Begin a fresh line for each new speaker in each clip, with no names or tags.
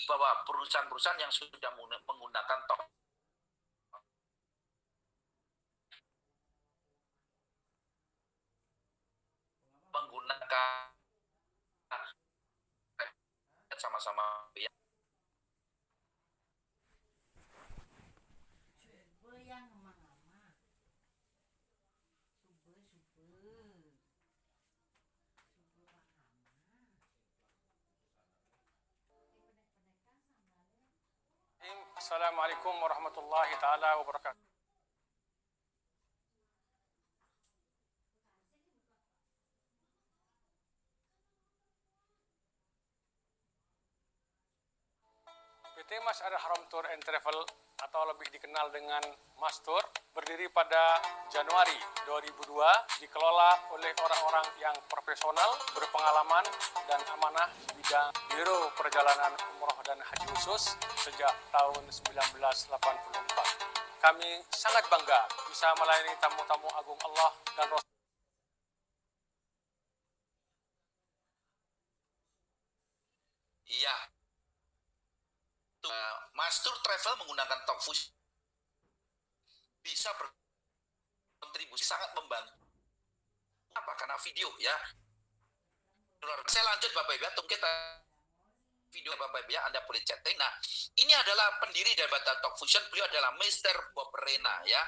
bahwa perusahaan-perusahaan yang sudah menggunakan sama-sama ya.
Assalamualaikum warahmatullahi taala wabarakatuh. PT Mas Ada Haram Tour and Travel atau lebih dikenal dengan Mas Tour berdiri pada Januari 2002, dikelola oleh orang-orang yang profesional, berpengalaman, dan amanah di bidang Biro Perjalanan Umroh dan Haji Khusus sejak tahun 1984. Kami sangat bangga bisa melayani tamu-tamu agung Allah dan Rasul.
Iya. Mas Tour Travel menggunakan Talkfusion bisa berkontribusi sangat membantu. Apa? Karena video ya. Saya lanjut Bapak Ibu, tunggu kita video Bapak Ibu ya, Anda boleh chatting. Nah, ini adalah pendiri dari Talkfusion, beliau adalah Mr. Bob Rena ya.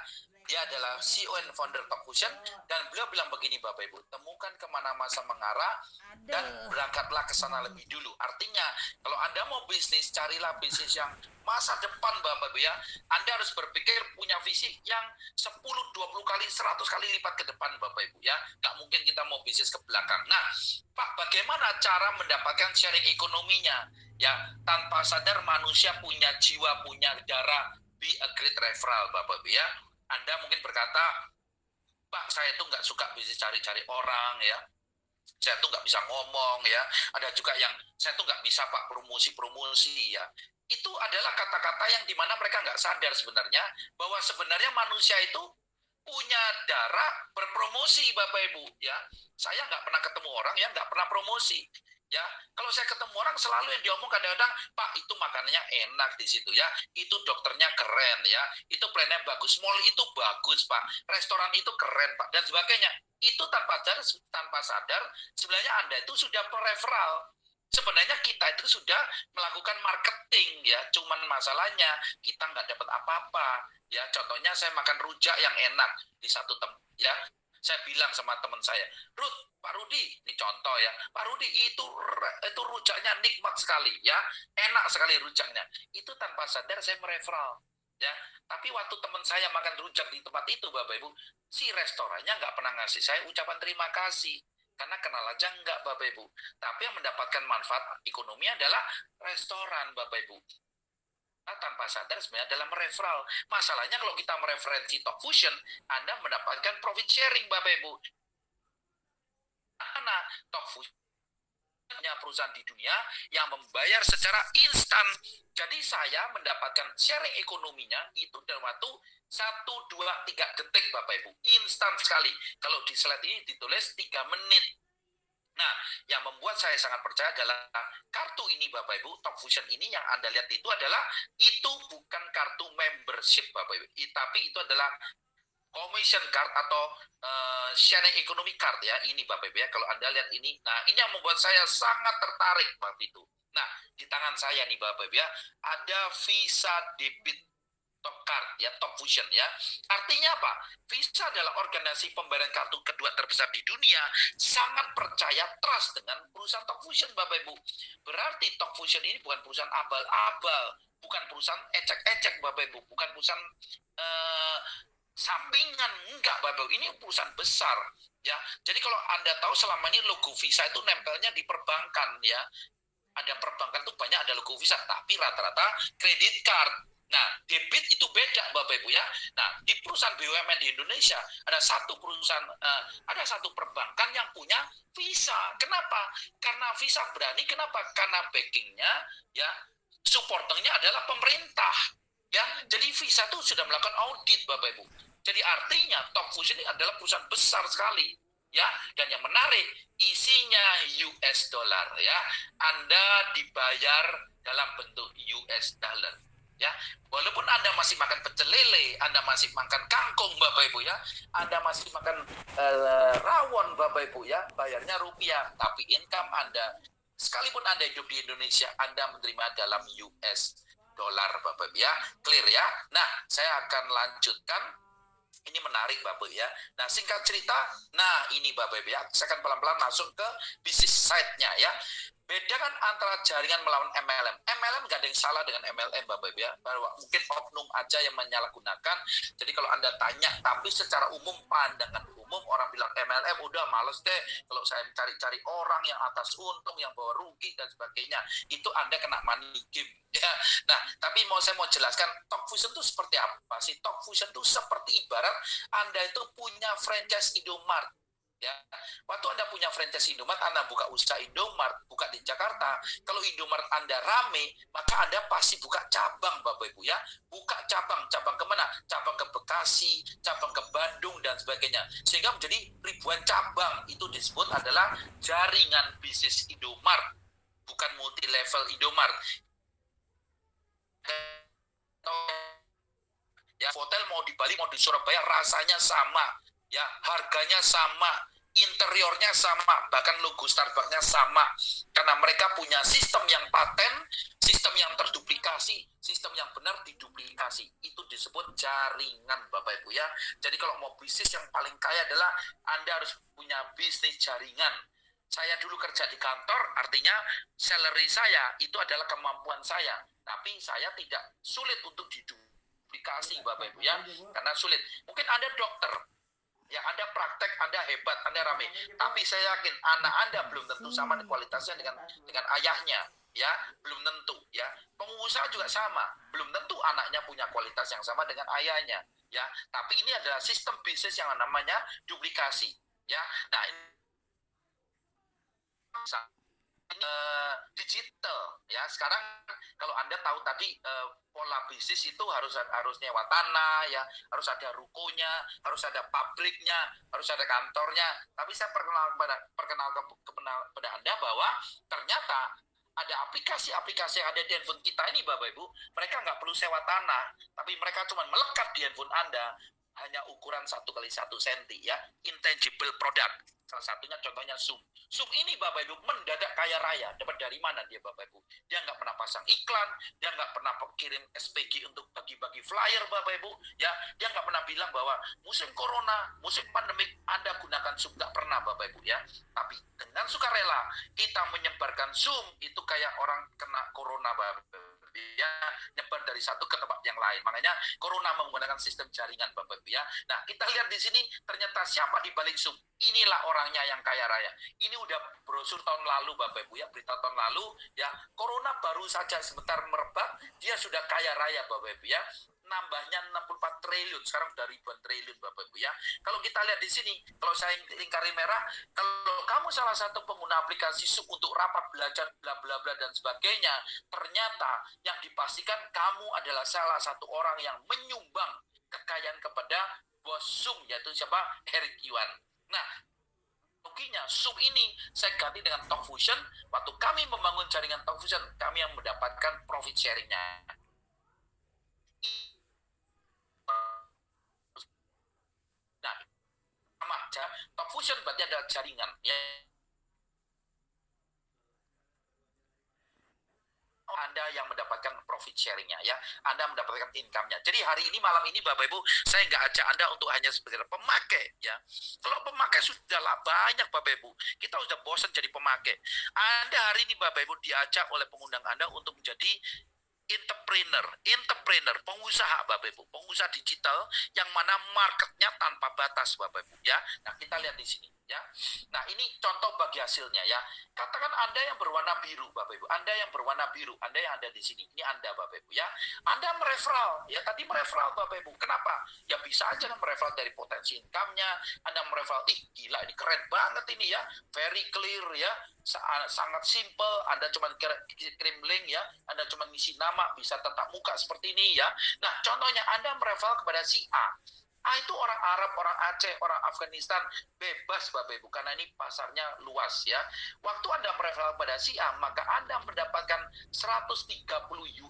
Dia adalah CEO and founder Talkfusion, dan beliau bilang begini Bapak Ibu, temukan kemana masa mengarah dan berangkatlah ke sana lebih dulu. Artinya, kalau Anda mau bisnis, carilah bisnis yang masa depan Bapak Ibu ya. Anda harus berpikir punya visi yang 10, 20 kali, 100 kali lipat ke depan Bapak Ibu ya. Nggak mungkin kita mau bisnis ke belakang. Nah, Pak, bagaimana cara mendapatkan sharing ekonominya? Ya, tanpa sadar manusia punya jiwa, punya darah, be a great referral Bapak Ibu ya. Anda mungkin berkata, Pak, saya tuh nggak suka bisnis cari-cari orang ya. Saya tuh nggak bisa ngomong ya. Ada juga yang saya tuh nggak bisa Pak promosi ya. Itu adalah kata-kata yang dimana mereka nggak sadar sebenarnya bahwa sebenarnya manusia itu punya darah berpromosi Bapak Ibu ya. Saya nggak pernah ketemu orang yang nggak pernah promosi. Ya, kalau saya ketemu orang selalu yang diomong kadang-kadang, Pak itu makanannya enak di situ ya, itu dokternya keren ya, itu plannya bagus, mall itu bagus Pak, restoran itu keren Pak, dan sebagainya. Itu tanpa sadar sebenarnya Anda itu sudah referral. Sebenarnya kita itu sudah melakukan marketing ya, cuman masalahnya kita nggak dapat apa-apa ya. Contohnya saya makan rujak yang enak di satu tempat ya. Saya bilang sama teman saya, Pak Rudi, ini contoh ya, Pak Rudi itu rujaknya nikmat sekali ya, enak sekali rujaknya. Itu tanpa sadar saya mereferral ya. Tapi waktu teman saya makan rujak di tempat itu Bapak Ibu, si restorannya nggak pernah ngasih saya ucapan terima kasih. Karena kenal aja enggak Bapak Ibu. Tapi yang mendapatkan manfaat ekonomi adalah restoran Bapak Ibu. Tanpa sadar sebenarnya adalah mereferral. Masalahnya kalau kita mereferensi Talkfusion, Anda mendapatkan profit sharing Bapak Ibu. Karena Talkfusion hanya perusahaan di dunia yang membayar secara instan. Jadi saya mendapatkan sharing ekonominya itu dalam waktu 1, 2, 3 detik Bapak Ibu. Instan sekali. Kalau di slide ini ditulis 3 menit. Nah, yang membuat saya sangat percaya adalah kartu ini Bapak Ibu, Talkfusion ini yang Anda lihat itu bukan kartu membership Bapak Ibu, tapi itu adalah commission card atau sharing economy card ya, ini Bapak Ibu ya. Kalau Anda lihat ini, nah ini yang membuat saya sangat tertarik waktu itu. Nah, di tangan saya nih Bapak Ibu ya, ada Visa Debit Card ya, Talkfusion ya. Artinya apa? Visa adalah organisasi pembayaran kartu kedua terbesar di dunia, sangat percaya, trust dengan perusahaan Talkfusion Bapak Ibu. Berarti Talkfusion ini bukan perusahaan abal-abal, bukan perusahaan ecek-ecek Bapak Ibu, bukan perusahaan sampingan, enggak Bapak Ibu, ini perusahaan besar ya. Jadi kalau Anda tahu selama ini logo Visa itu nempelnya di perbankan ya. Ada perbankan itu banyak ada logo Visa, tapi rata-rata kredit card. Nah, debit itu beda Bapak Ibu ya. Nah, di perusahaan BUMN di Indonesia ada satu perbankan yang punya Visa. Kenapa? Karena Visa berani. Kenapa? Karena backingnya ya, supporternya adalah pemerintah. Ya, jadi Visa itu sudah melakukan audit Bapak Ibu. Jadi artinya Talkfusion ini adalah perusahaan besar sekali. Ya, dan yang menarik isinya US dollar ya. Anda dibayar dalam bentuk US dollar. Ya, walaupun Anda masih makan pecel lele, Anda masih makan kangkung Bapak Ibu ya, Anda masih makan rawon Bapak Ibu ya, bayarnya rupiah, tapi income Anda sekalipun Anda hidup di Indonesia, Anda menerima dalam US dollar Bapak Ibu ya. Clear ya? Nah, saya akan lanjutkan. Ini menarik Bapak ya. Nah, singkat cerita, nah ini Bapak ya, saya akan pelan-pelan masuk ke bisnis side-nya ya. Bedakan antara jaringan melawan MLM. MLM nggak ada yang salah dengan MLM Bapak ya. Bahwa mungkin oknum aja yang menyalahgunakan. Jadi kalau Anda tanya, tapi secara umum, pandangan umum orang bilang MLM udah males deh. Kalau saya cari-cari orang yang atas untung, yang bawa rugi dan sebagainya, itu Anda kena money game. Ya. Nah, tapi saya mau jelaskan Talk Fusion itu seperti apa sih? Talk Fusion itu seperti ibarat Anda itu punya franchise Indomart. Ya, waktu Anda punya franchise Indomart, Anda buka usaha Indomart, buka di Jakarta. Kalau Indomart Anda rame, maka Anda pasti buka cabang, Bapak Ibu ya. Buka cabang kemana? Cabang ke Bekasi, cabang ke Bandung dan sebagainya. Sehingga menjadi ribuan cabang. Itu disebut adalah jaringan bisnis Indomart, bukan multi level Indomart. Ya, hotel mau di Bali, mau di Surabaya, rasanya sama. Ya, harganya sama, interiornya sama, bahkan logo Starbucks-nya sama. Karena mereka punya sistem yang paten, sistem yang terduplikasi, sistem yang benar diduplikasi. Itu disebut jaringan Bapak Ibu ya. Jadi kalau mau bisnis yang paling kaya adalah Anda harus punya bisnis jaringan. Saya dulu kerja di kantor, artinya salary saya itu adalah kemampuan saya. Tapi saya tidak sulit untuk diduplikasi Bapak Ibu ya, karena sulit. Mungkin Anda dokter, ya Anda praktek, Anda hebat, Anda rame. Tapi saya yakin anak Anda belum tentu sama kualitasnya dengan ayahnya, ya belum tentu, ya. Pengusaha juga sama, belum tentu anaknya punya kualitas yang sama dengan ayahnya, ya. Tapi ini adalah sistem bisnis yang namanya duplikasi, ya. Nah, ini digital, ya. Sekarang kalau Anda tahu tadi pola bisnis itu harus nyewa tanah, ya, harus ada rukonya, harus ada pabriknya, harus ada kantornya. Tapi saya perkenalkan kepada Anda bahwa ternyata ada aplikasi-aplikasi yang ada di handphone kita ini Bapak Ibu, mereka nggak perlu sewa tanah, tapi mereka cuma melekat di handphone Anda, hanya ukuran 1x1 cm ya, intangible product. Salah satunya contohnya Zoom. Zoom ini Bapak Ibu mendadak kaya raya. Dapat dari mana dia Bapak Ibu? Dia nggak pernah pasang iklan, dia nggak pernah kirim SPG untuk bagi-bagi flyer Bapak Ibu. Ya, dia nggak pernah bilang bahwa musim corona, musim pandemik Anda gunakan Zoom, nggak pernah Bapak Ibu ya. Tapi dengan sukarela kita menyebarkan Zoom itu kayak orang kena corona Bapak Ibu. Ya, nyebar dari satu ke tempat yang lain. Makanya corona menggunakan sistem jaringan Bapak Ibu ya. Nah, kita lihat di sini ternyata siapa di balik Zoom. Inilah orangnya yang kaya raya. Ini udah brosur tahun lalu Bapak Ibu ya, berita tahun lalu ya. Corona baru saja sebentar merebak, dia sudah kaya raya Bapak Ibu ya. Nambahnya 64 triliun, sekarang sudah ribuan triliun Bapak Ibu ya. Kalau kita lihat di sini, kalau saya lingkari merah, kalau kamu salah satu pengguna aplikasi Zoom untuk rapat belajar bla bla bla dan sebagainya, ternyata yang dipastikan kamu adalah salah satu orang yang menyumbang kekayaan kepada bos Zoom, yaitu siapa? Eric Yuan. Nah, ruginya Zoom ini saya ganti dengan Talk Fusion. Waktu kami membangun jaringan Talk Fusion, kami yang mendapatkan profit sharing-nya. Nah, sama Talk Fusion berarti ada jaringan ya. Anda yang mendapatkan profit sharing-nya ya, Anda mendapatkan income-nya. Jadi hari ini, malam ini Bapak Ibu, saya nggak ajak Anda untuk hanya sebagai pemakai ya. Kalau pemakai sudah banyak Bapak Ibu, kita sudah bosan jadi pemakai. Anda hari ini Bapak Ibu diajak oleh pengundang Anda untuk menjadi entrepreneur, pengusaha Bapak Ibu, pengusaha digital yang mana marketnya tanpa batas Bapak Ibu ya. Nah, kita lihat di sini ya. Nah, ini contoh bagi hasilnya ya. Katakan Anda yang berwarna biru Bapak Ibu, Anda yang berwarna biru, Anda yang ada di sini. Ini Anda Bapak Ibu ya. Anda mereferral ya, tadi mereferral Bapak Ibu. Kenapa? Ya bisa aja kan mereferral dari potensi income-nya. Anda mereferral, gila ini keren banget ini ya. Very clear ya. Sangat simple, Anda cuma kirim link ya, Anda cuma ngisi nama, bisa tetap muka seperti ini ya. Nah, contohnya Anda mereferral kepada si A. Itu orang Arab, orang Aceh, orang Afghanistan, bebas Bapak Ibu, karena ini pasarnya luas ya. Waktu Anda mereferral pada si A, maka Anda mendapatkan 130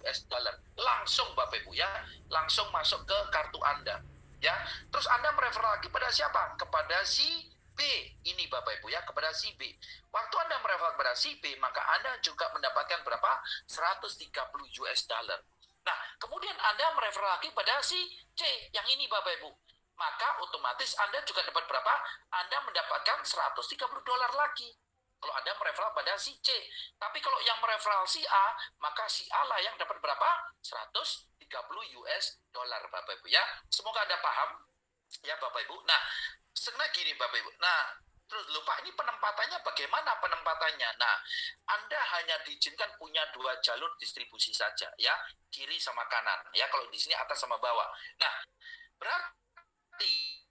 US dollar. Langsung Bapak Ibu ya, langsung masuk ke kartu Anda. Ya, terus Anda mereferral lagi pada siapa? Kepada si B. Ini Bapak Ibu ya, kepada si B. Waktu Anda mereferral kepada si B, maka Anda juga mendapatkan berapa? 130 US dollar. Nah, kemudian Anda mereferral lagi pada si C, yang ini Bapak Ibu. Maka otomatis Anda juga dapat berapa? Anda mendapatkan 130 dolar lagi. Kalau Anda mereferral pada si C. Tapi kalau yang mereferral si A, maka si A lah yang dapat berapa? 130 US dollar Bapak Ibu ya. Semoga Anda paham ya Bapak Ibu. Nah, sebenarnya gini Bapak Ibu. Nah, terus lupa ini penempatannya bagaimana penempatannya? Nah, Anda hanya diizinkan punya 2 jalur distribusi saja ya, kiri sama kanan ya. Kalau di sini atas sama bawah. Nah, berarti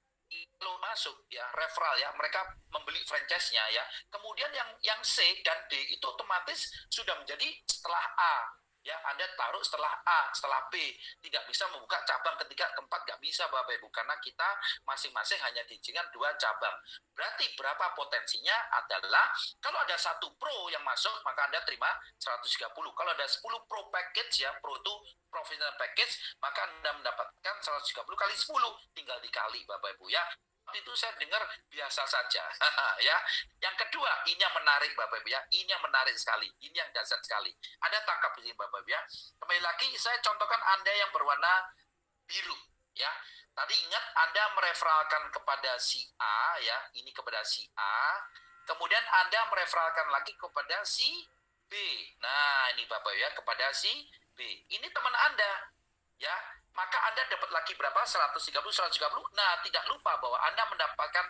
kalau masuk ya referral ya, mereka membeli franchise-nya ya. Kemudian yang C dan D itu otomatis sudah menjadi setelah A. Ya, Anda taruh setelah A, setelah B. Tidak bisa membuka cabang ketiga, keempat nggak bisa Bapak Ibu, karena kita masing-masing hanya diizinkan 2 cabang. Berarti berapa potensinya adalah kalau ada 1 pro yang masuk, maka Anda terima 130. Kalau ada 10 pro package ya, pro itu professional package, maka Anda mendapatkan 130 kali 10, tinggal dikali Bapak Ibu ya. Itu saya dengar biasa saja ya. Yang kedua, ini yang menarik Bapak Ibu ya, ini yang menarik sekali, ini yang dasar sekali. Anda tangkap di sini Bapak Ibu ya. Kembali lagi saya contohkan Anda yang berwarna biru ya. Tadi ingat Anda mereferalkan kepada si A ya, ini kepada si A. Kemudian Anda mereferalkan lagi kepada si B. Nah, ini Bapak Ibu ya, kepada si B. Ini teman Anda ya. Maka Anda dapat lagi berapa? 130, 130. Nah, tidak lupa bahwa Anda mendapatkan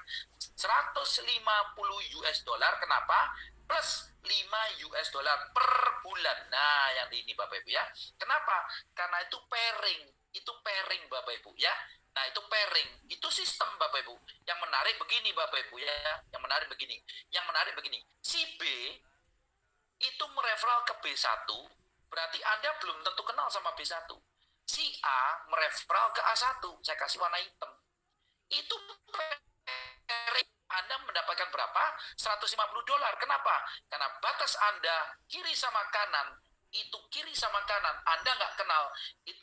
150 US dollar. Kenapa? Plus 5 US dollar per bulan. Nah, yang ini Bapak Ibu ya. Kenapa? Karena itu pairing. Itu pairing Bapak Ibu ya. Nah, itu pairing. Itu sistem Bapak Ibu. Yang menarik begini Bapak Ibu ya. Yang menarik begini. Yang menarik begini. Si B itu mereferral ke B1, berarti Anda belum tentu kenal sama B1. Si A mereferral ke A1, saya kasih warna hitam. Itu Anda mendapatkan berapa? 150 dolar. Kenapa? Karena batas Anda kiri sama kanan, itu kiri sama kanan, Anda nggak kenal.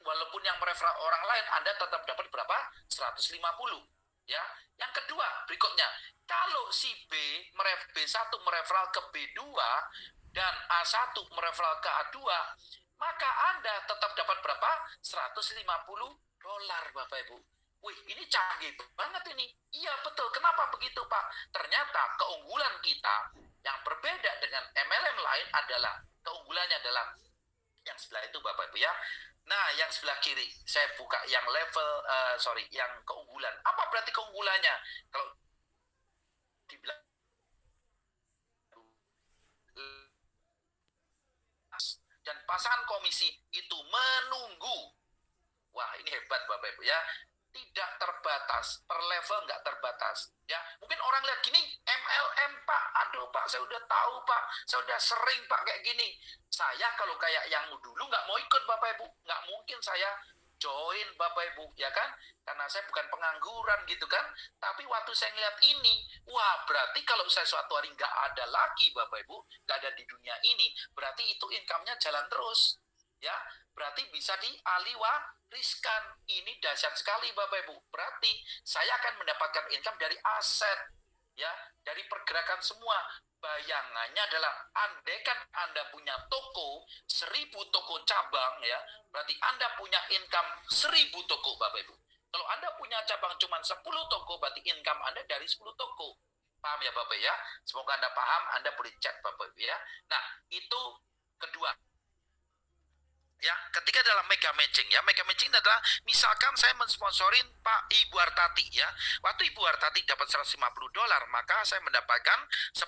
Walaupun yang mereferral orang lain, Anda tetap dapat berapa? 150. Ya. Yang kedua, berikutnya, kalau si B1 mereferral ke B2 dan A1 mereferral ke A2, maka Anda tetap dapat berapa? 150 dolar Bapak Ibu. Wih, ini canggih banget ini. Iya betul, kenapa begitu Pak? Ternyata keunggulan kita yang berbeda dengan MLM lain adalah, keunggulannya adalah yang sebelah itu Bapak Ibu ya. Nah, yang sebelah kiri, saya buka yang level, yang keunggulan. Apa berarti keunggulannya? Kalau dibilang dan pasangan komisi itu menunggu. Wah, ini hebat Bapak Ibu ya. Tidak terbatas, per level nggak terbatas. Ya, mungkin orang lihat gini, MLM Pak, aduh Pak, saya udah tahu Pak, saya udah sering Pak kayak gini. Saya kalau kayak yang dulu nggak mau ikut Bapak Ibu, nggak mungkin saya join Bapak Ibu, ya kan? Karena saya bukan pengangguran gitu kan. Tapi waktu saya ngeliat ini, wah berarti kalau saya suatu hari nggak ada lagi Bapak Ibu, nggak ada di dunia ini, berarti itu income-nya jalan terus. Ya, berarti bisa dialihwariskan. Ini dahsyat sekali Bapak Ibu. Berarti saya akan mendapatkan income dari aset, ya, dari pergerakan semua. Bayangannya adalah andaikan Anda punya toko 1000 toko cabang ya, berarti Anda punya income 1000 toko Bapak Ibu. Kalau Anda punya cabang cuma 10 toko, berarti income Anda dari 10 toko. Paham ya Bapak ya? Semoga Anda paham, Anda boleh chat Bapak Ibu ya. Nah, itu kedua. Ya, ketiga adalah mega matching ya. Mega matching adalah misalkan saya mensponsorin Pak Ibu Hartati ya. Waktu Ibu Hartati dapat 150 dolar, maka saya mendapatkan 10%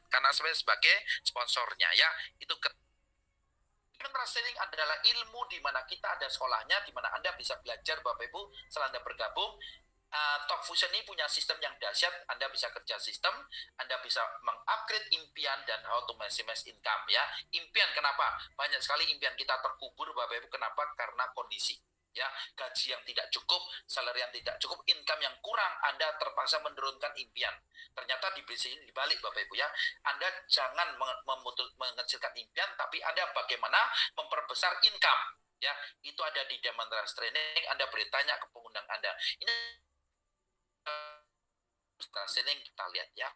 karena saya sebagai sponsornya ya. Itu Training adalah ilmu di mana kita ada sekolahnya, di mana Anda bisa belajar Bapak Ibu setelah Anda bergabung. Talk Fusion ini punya sistem yang dahsyat. Anda bisa kerja sistem, Anda bisa mengupgrade impian dan how to maximize income ya. Impian kenapa? Banyak sekali impian kita terkubur Bapak Ibu. Kenapa? Karena kondisi. ya, gaji yang tidak cukup, salary yang tidak cukup, income yang kurang, Anda terpaksa menurunkan impian. Ternyata di bisnis ini dibalik Bapak Ibu ya, Anda jangan mengecilkan impian, tapi Anda bagaimana memperbesar income. Ya, itu ada di demonstrasi training. Anda boleh tanya ke pengundang Anda. Ini training kita lihat ya.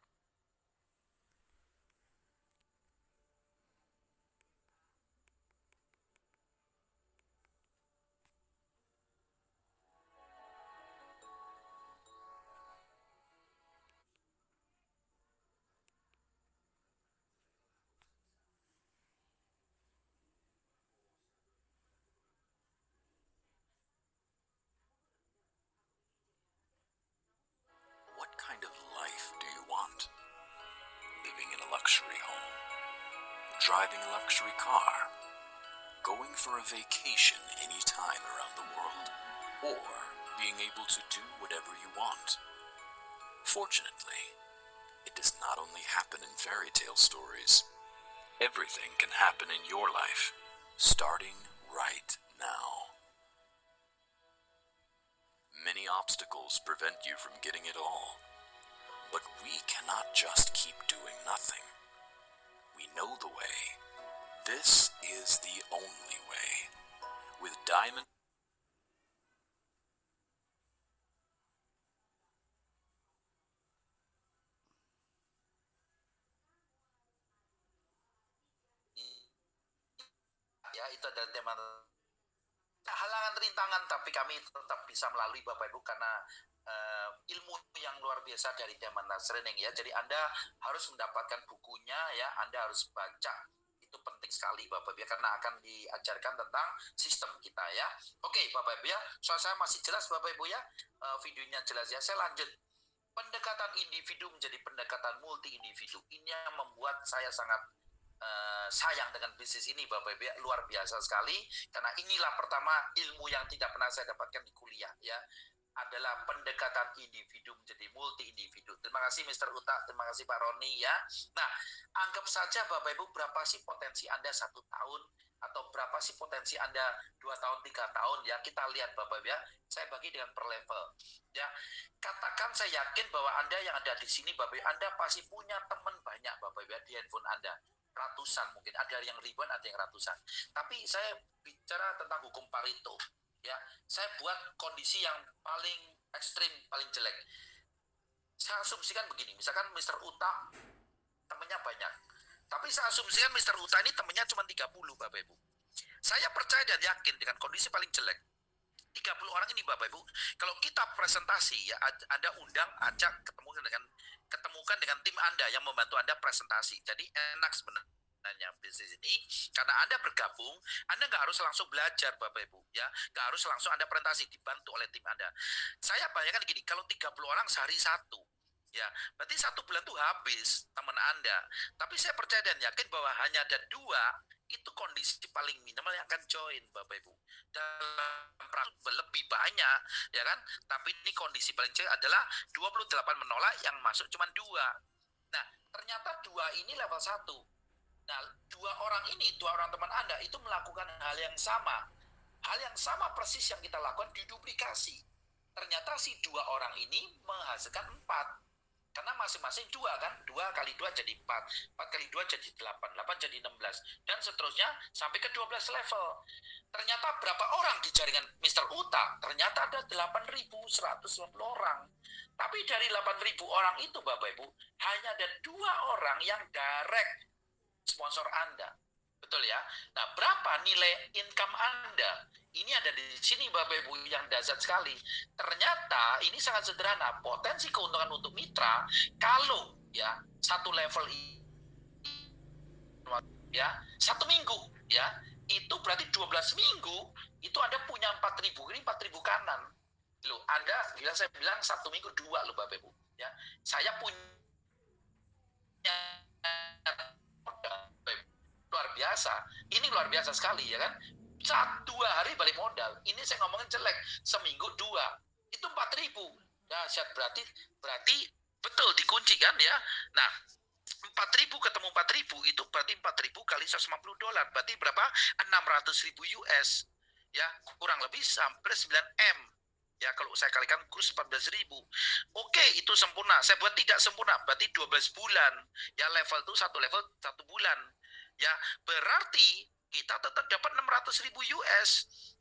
What kind of life do you want? Living in a luxury home? Driving a luxury car? Going for a vacation anytime around the world? Or being able to do whatever you want? Fortunately, it does not only happen in fairy tale stories. Everything can happen in your life, starting right now. Many obstacles prevent you from getting it all. But we cannot just keep doing nothing. We know the way. This is the only way. With Diamond...
Ya, itu adalah tema halangan rintangan, tapi kami tetap bisa melalui Bapak Ibu karena ilmu yang luar biasa dari demonstrasi training ya. Jadi Anda harus mendapatkan bukunya ya, Anda harus baca. Itu penting sekali Bapak Ibu ya, karena akan diajarkan tentang sistem kita ya. Oke Bapak Ibu ya, soal saya masih jelas Bapak Ibu ya, videonya jelas ya. Saya lanjut. Pendekatan individu menjadi pendekatan multi individu. Ini yang membuat saya sangat sayang dengan bisnis ini Bapak Ibu ya, luar biasa sekali, karena inilah pertama ilmu yang tidak pernah saya dapatkan di kuliah ya, adalah pendekatan individu menjadi multi individu. Terima kasih Mr. Uta, terima kasih Pak Roni ya. Nah, anggap saja Bapak Ibu berapa sih potensi Anda 1 tahun, atau berapa sih potensi Anda 2 tahun, 3 tahun ya, kita lihat Bapak Ibu ya. Saya bagi dengan per level ya. Katakan saya yakin bahwa Anda yang ada di sini Bapak Ibu, Anda pasti punya teman banyak Bapak Ibu ya, di handphone Anda. Ratusan mungkin, ada yang ribuan, ada yang ratusan. Tapi saya bicara tentang hukum Pareto ya. Saya buat kondisi yang paling ekstrim, paling jelek. Saya asumsikan begini, misalkan Mr. Uta temannya banyak, tapi saya asumsikan Mr. Uta ini temannya cuma 30 Bapak Ibu. Saya percaya dan yakin dengan kondisi paling jelek 30 orang ini Bapak Ibu, kalau kita presentasi ya, Anda undang, ajak ketemukan dengan tim Anda yang membantu Anda presentasi. Jadi enak sebenarnya bisnis ini, karena Anda bergabung, Anda nggak harus langsung belajar Bapak Ibu ya, nggak harus langsung Anda presentasi, dibantu oleh tim Anda. Saya bayangkan gini, kalau 30 orang sehari satu ya, berarti 1 bulan tuh habis teman Anda. Tapi saya percaya dan yakin bahwa hanya ada 2 itu kondisi paling minimal yang akan join Bapak Ibu. Dalam praktik lebih banyak ya kan, tapi ini kondisi paling jelek adalah 28 menolak, yang masuk cuma 2. Nah, ternyata 2 ini level 1. Nah, 2 orang ini, 2 orang teman Anda itu melakukan hal yang sama. Hal yang sama persis yang kita lakukan diduplikasi. Ternyata si 2 orang ini menghasilkan 4. Karena masing-masing 2 kan, 2 kali 2 jadi 4, 4 kali 2 jadi 8, 8 jadi 16, dan seterusnya sampai ke 12 level. Ternyata berapa orang di jaringan Mr. Uta? Ternyata ada 8.150 orang. Tapi dari 8.000 orang itu Bapak Ibu, hanya ada 2 orang yang direct sponsor Anda. Betul ya? Nah, berapa nilai income Anda? Ini ada di sini Bapak Ibu yang dahsyat sekali. Ternyata ini sangat sederhana. Potensi keuntungan untuk mitra kalau ya 1 level ya 1 minggu ya, itu berarti 12 minggu itu Anda punya 4.000, ini 4.000 kanan. Loh, Anda saya bilang 1 minggu 2 loh Bapak Ibu ya. Saya punya luar biasa. Ini luar biasa sekali ya kan. 2 hari balik modal. Ini saya ngomongin jelek. Seminggu 2. Itu 4.000. Dahsyat, berarti betul dikunci kan ya. Nah, 4.000 ketemu 4.000 itu berarti 4.000 kali $150. Berarti berapa? 600.000 US. ya kurang lebih sampai 9M. Ya kalau saya kalikan kurs 14.000. Oke, itu sempurna. Saya buat tidak sempurna, berarti 12 bulan. Ya level itu satu level 1 bulan. Ya berarti kita tetap dapat 600.000 US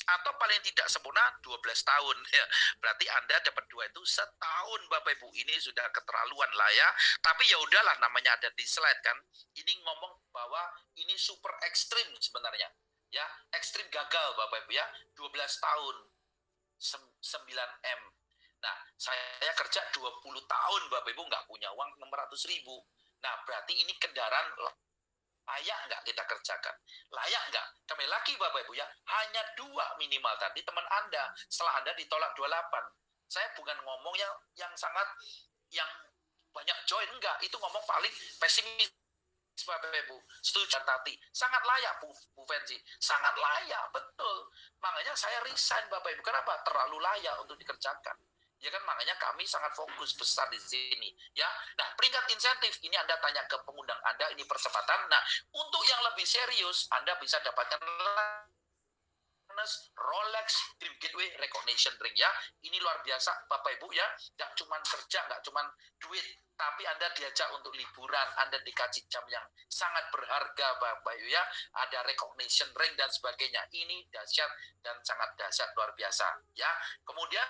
atau paling tidak sempurna 12 tahun ya. Berarti Anda dapat 2 itu setahun Bapak Ibu. Ini sudah keterlaluan lah ya. Tapi ya udahlah, namanya ada di slide kan. Ini ngomong bahwa ini super ekstrim sebenarnya. Ya, ekstrim gagal Bapak Ibu ya. 12 tahun 9M. Nah, saya kerja 20 tahun Bapak Ibu nggak punya uang 600.000. Nah, berarti ini kendaraan layak nggak kita kerjakan? Layak nggak? Kembali lagi Bapak Ibu ya, hanya 2 minimal tadi teman Anda, setelah Anda ditolak 28. Saya bukan ngomong yang sangat, yang banyak join, enggak. Itu ngomong paling pesimis Bapak Ibu. Setuju tadi. Sangat layak Bu Fensi. Sangat layak, betul. Makanya saya resign Bapak Ibu. Kenapa? Terlalu layak untuk dikerjakan. Ya kan, makanya kami sangat fokus besar di sini ya. Nah, peringkat insentif ini Anda tanya ke pengundang Anda, ini percepatan. Nah, untuk yang lebih serius Anda bisa dapatkan Rolex Dream Gateway Recognition Ring ya. Ini luar biasa Bapak Ibu ya. Nggak cuma kerja, nggak cuma duit, tapi Anda diajak untuk liburan, Anda dikasih jam yang sangat berharga Bapak Ibu ya. Ada recognition ring dan sebagainya. Ini dahsyat dan sangat dahsyat, luar biasa ya. Kemudian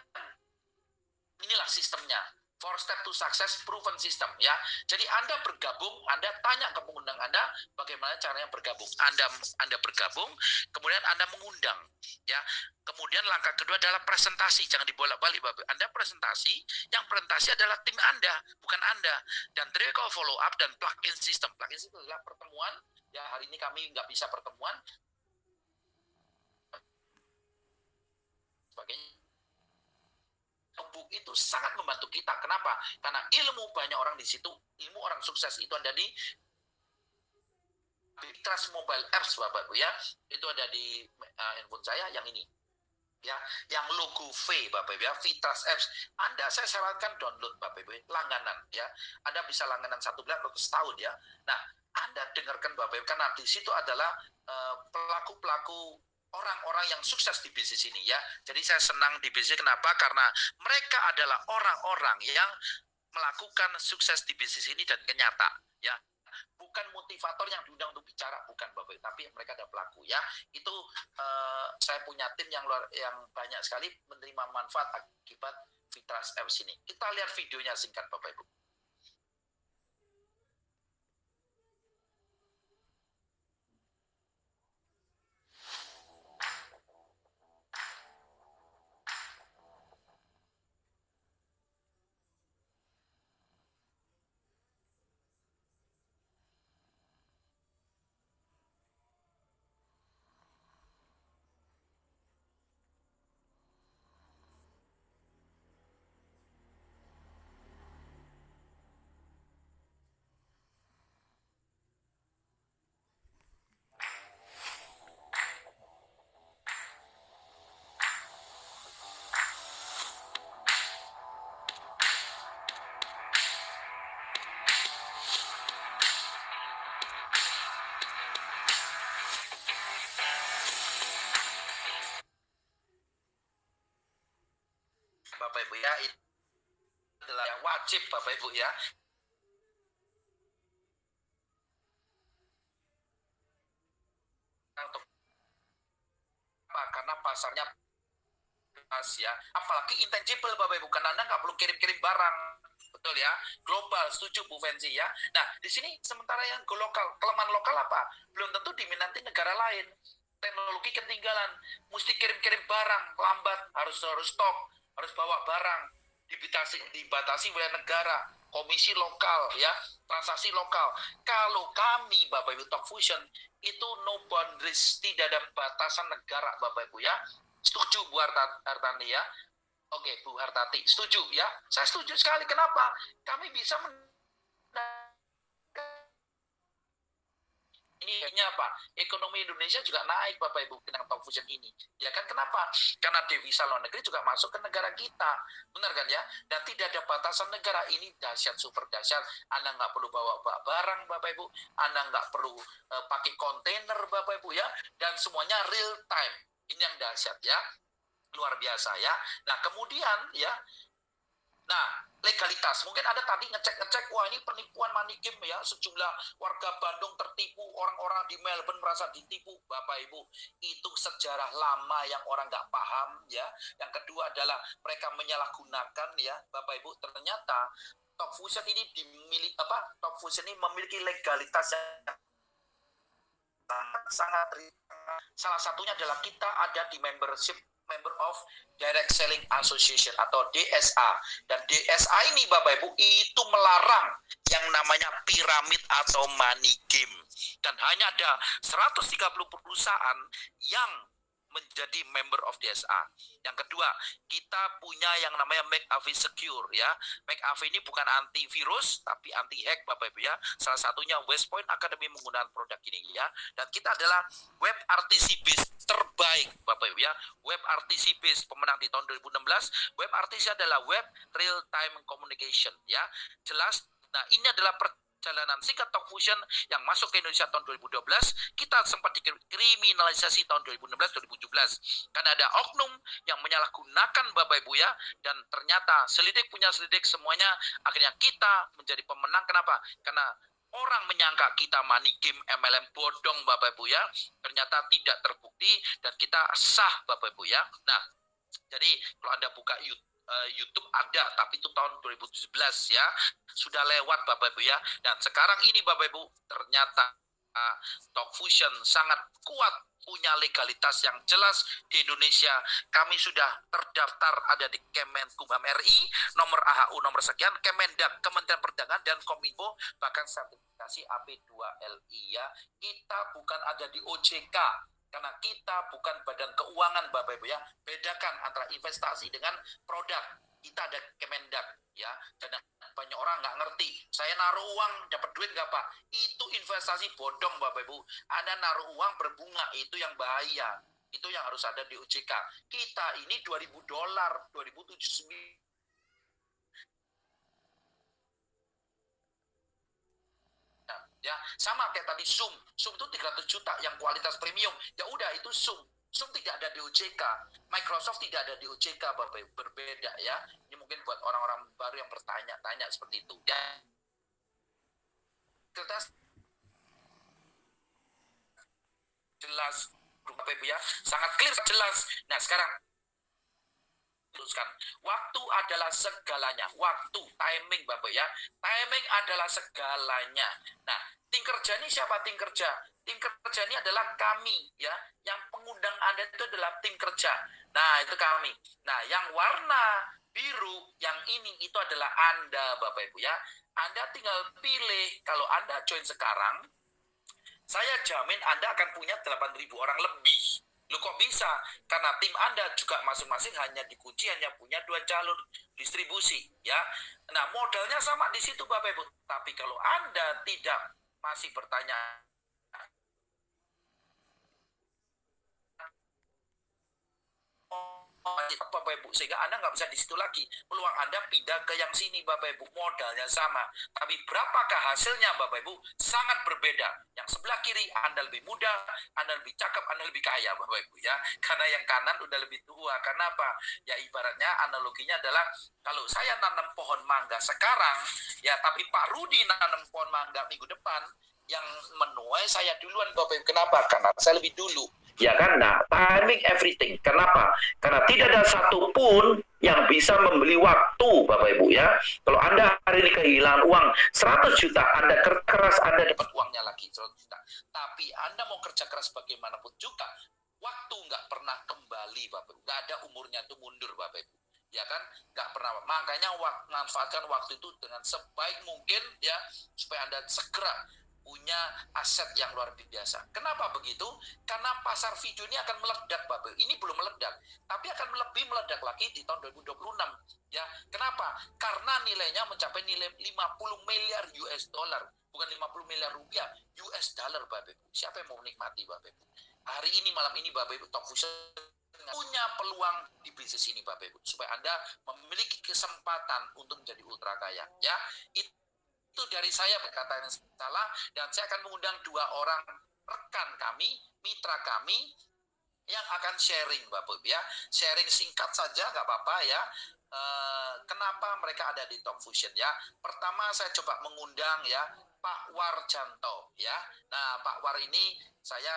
inilah sistemnya. 4 step to success proven system ya. Jadi Anda bergabung, Anda tanya ke pengundang Anda bagaimana caranya bergabung. Anda bergabung, kemudian Anda mengundang ya. Kemudian langkah kedua adalah presentasi, jangan dibolak-balik Bapak. Anda presentasi, yang presentasi adalah tim Anda, bukan Anda. Dan terakhir follow up dan plug-in system. Plug-in system adalah pertemuan. Ya, hari ini kami nggak bisa pertemuan. Sebagainya. Book itu sangat membantu kita. Kenapa? Karena ilmu banyak orang di situ, ilmu orang sukses itu ada di Trust Mobile Apps Bapak Ibu ya. Itu ada di handphone saya yang ini. Ya, yang logo V Bapak Ibu ya, Vitras Apps. Saya sarankan download Bapak Ibu, langganan ya. Anda bisa langganan 1 bulan atau setahun ya. Nah, Anda dengarkan Bapak Ibu, karena di situ adalah pelaku-pelaku orang-orang yang sukses di bisnis ini ya. Jadi saya senang di bisnis, kenapa? Karena mereka adalah orang-orang yang melakukan sukses di bisnis ini dan nyata ya. Bukan motivator yang diundang untuk bicara, bukan Bapak, tapi mereka ada pelaku ya. Itu saya punya tim yang banyak sekali menerima manfaat akibat Vitras Apps ini. Kita lihat videonya singkat Bapak Ibu. Bapak Ibu ya, itu adalah yang wajib Bapak Ibu ya. Karena pasarnya ya, apalagi intangible Bapak Ibu, karena Anda nggak perlu kirim-kirim barang, betul ya, global, setuju Bu Fensi ya. Nah, di sini sementara yang lokal, kelemahan lokal apa? Belum tentu diminati negara lain. Teknologi ketinggalan, mesti kirim-kirim barang, lambat, harus stok, harus bawa barang, dibatasi wilayah negara, komisi lokal ya, transaksi lokal. Kalau kami Bapak Ibu Talk Fusion itu no boundaries, tidak ada batasan negara Bapak Ibu ya. Setuju Bu Hartani ya? Oke Bu Hartati, setuju ya? Saya setuju sekali. Kenapa? Kami bisa ini apa? Ekonomi Indonesia juga naik Bapak Ibu dengan Talk Fusion ini. Ya kan, kenapa? Karena devisa luar negeri juga masuk ke negara kita. Benar kan ya? Dan tidak ada batasan negara. Ini dahsyat, super dahsyat. Anda nggak perlu bawa barang Bapak Ibu. Anda nggak perlu pakai kontainer Bapak Ibu ya. Dan semuanya real time. Ini yang dahsyat ya, luar biasa ya. Nah kemudian ya, nah legalitas, mungkin Anda tadi ngecek-ngecek, wah ini penipuan money game ya, sejumlah warga Bandung tertipu, orang-orang di Melbourne merasa ditipu. Bapak Ibu, itu sejarah lama yang orang nggak paham ya. Yang kedua adalah mereka menyalahgunakan ya, Bapak Ibu. Ternyata Top Fusion ini Top Fusion ini memiliki legalitas yang sangat salah satunya adalah kita ada di Member of Direct Selling Association atau DSA. Dan DSA ini Bapak Ibu itu melarang yang namanya piramid atau money game. Dan hanya ada 130 perusahaan yang menjadi member of DSA. Yang kedua, kita punya yang namanya McAfee Secure ya. McAfee ini bukan antivirus tapi anti hack Bapak Ibu ya. Salah satunya West Point Academy menggunakan produk ini ya. Dan kita adalah web RTC base terbaik Bapak Ibu ya. Web RTC base pemenang di tahun 2016. Web RTC adalah web real time communication ya. Jelas. Nah, ini adalah perjalanan singkat Top Fusion yang masuk ke Indonesia tahun 2012. Kita sempat dikriminalisasi tahun 2016-2017 karena ada oknum yang menyalahgunakan Bapak Ibu ya, dan ternyata selidik punya selidik semuanya, akhirnya kita menjadi pemenang. Kenapa? Karena orang menyangka kita money game MLM bodong Bapak Ibu ya, ternyata tidak terbukti dan kita sah Bapak Ibu ya. Nah, jadi kalau Anda buka YouTube ada, tapi itu tahun 2017 ya, sudah lewat Bapak Ibu ya. Dan sekarang ini Bapak Ibu, ternyata Top Fusion sangat kuat, punya legalitas yang jelas di Indonesia. Kami sudah terdaftar ada di Kemenkumham RI, nomor AHU nomor sekian, Kemendak, Kementerian Perdagangan dan Kominfo, bahkan sertifikasi AP2LI ya. Kita bukan ada di OJK, karena kita bukan badan keuangan Bapak Ibu ya. Bedakan antara investasi dengan produk. Kita ada Kemendak ya. Dan banyak orang nggak ngerti. Saya naruh uang dapat duit nggak Pak? Itu investasi bodong Bapak Ibu. Anda naruh uang berbunga, itu yang bahaya. Itu yang harus ada di OJK. Kita ini $2.000, 2079. Ya, sama kayak tadi Zoom itu 300 juta yang kualitas premium. Ya udah, itu Zoom tidak ada di OJK. Microsoft tidak ada di OJK Bapak Ibu. Berbeda ya. Ini mungkin buat orang-orang baru yang bertanya-tanya seperti itu ya. Kertas jelas Bapak Ibu ya, sangat clear, jelas. Nah sekarang teruskan, waktu adalah segalanya. Waktu, timing Bapak ya, timing adalah segalanya. Nah, tim kerja ini siapa tim kerja? Tim kerja ini adalah kami ya, yang pengundang Anda itu adalah tim kerja. Nah, itu kami. Nah, yang warna biru yang ini itu adalah Anda Bapak Ibu ya. Anda tinggal pilih. Kalau Anda join sekarang, saya jamin Anda akan punya 8.000 orang lebih. Loh kok bisa? Karena tim Anda juga masing-masing hanya dikunci, hanya punya 2 jalur distribusi ya. Nah, modalnya sama di situ Bapak Ibu. Tapi kalau Anda tidak masih bertanya Bapak Ibu, sehingga Anda nggak bisa di situ lagi. Peluang Anda pindah ke yang sini Bapak Ibu, modalnya sama. Tapi berapakah hasilnya Bapak Ibu? Sangat berbeda. Yang sebelah kiri Anda lebih muda, Anda lebih cakep, Anda lebih kaya Bapak Ibu ya. Karena yang kanan udah lebih tua. Kenapa? Ya ibaratnya analoginya adalah kalau saya nanam pohon mangga sekarang, ya tapi Pak Rudi nanam pohon mangga minggu depan, yang menuai saya duluan Bapak Ibu. Kenapa? Karena saya lebih dulu. Ya kan? Nah, timing everything. Kenapa? Karena tidak ada satupun yang bisa membeli waktu, Bapak Ibu ya. Kalau Anda hari ini kehilangan uang 100 juta, Anda keras, Anda dapat uangnya lagi 100 juta. Tapi Anda mau kerja keras bagaimanapun juga, waktu nggak pernah kembali, Bapak Ibu. Nggak ada umurnya itu mundur, Bapak Ibu. Ya kan? Nggak pernah. Makanya manfaatkan waktu itu dengan sebaik mungkin ya, supaya Anda segera punya aset yang luar biasa. Kenapa begitu? Karena pasar video ini akan meledak, Bapak. Ini belum meledak, tapi akan lebih meledak lagi di tahun 2026. Ya, kenapa? Karena nilainya mencapai nilai 50 miliar US dollar, bukan 50 miliar rupiah, US dollar, Bapak Ibu. Siapa yang mau menikmati, Bapak Ibu? Hari ini, malam ini, Bapak Ibu, Top Fusion punya peluang di bisnis ini, Bapak Ibu, supaya Anda memiliki kesempatan untuk menjadi ultra kaya. Ya, itu dari saya berkata yang salah, dan saya akan mengundang 2 orang rekan kami, mitra kami yang akan sharing Bapak Ibu ya. Sharing singkat saja nggak apa-apa ya. Kenapa mereka ada di Talk Fusion ya? Pertama saya coba mengundang ya Pak Warjanto ya. Nah Pak War ini saya